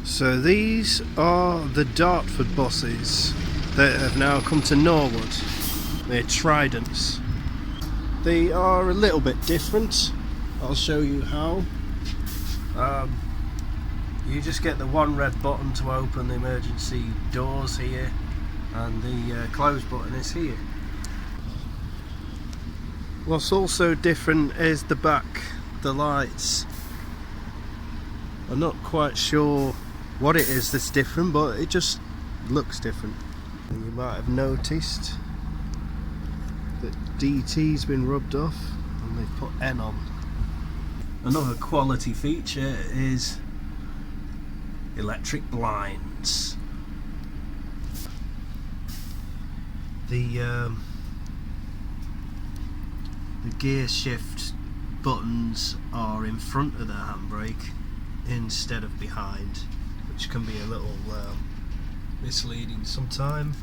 So these are the Dartford buses that have now come to Norwood. They're Tridents. They are a little bit different. I'll show you how. You just get the one red button to open the emergency doors here, and the close button is here. What's also different is the back, the lights. I'm not quite sure what it is that's different, but it just looks different. And you might have noticed that DT's been rubbed off and they've put N on. Another quality feature is electric blinds. The gear shift buttons are in front of the handbrake instead of behind, which can be a little misleading sometimes.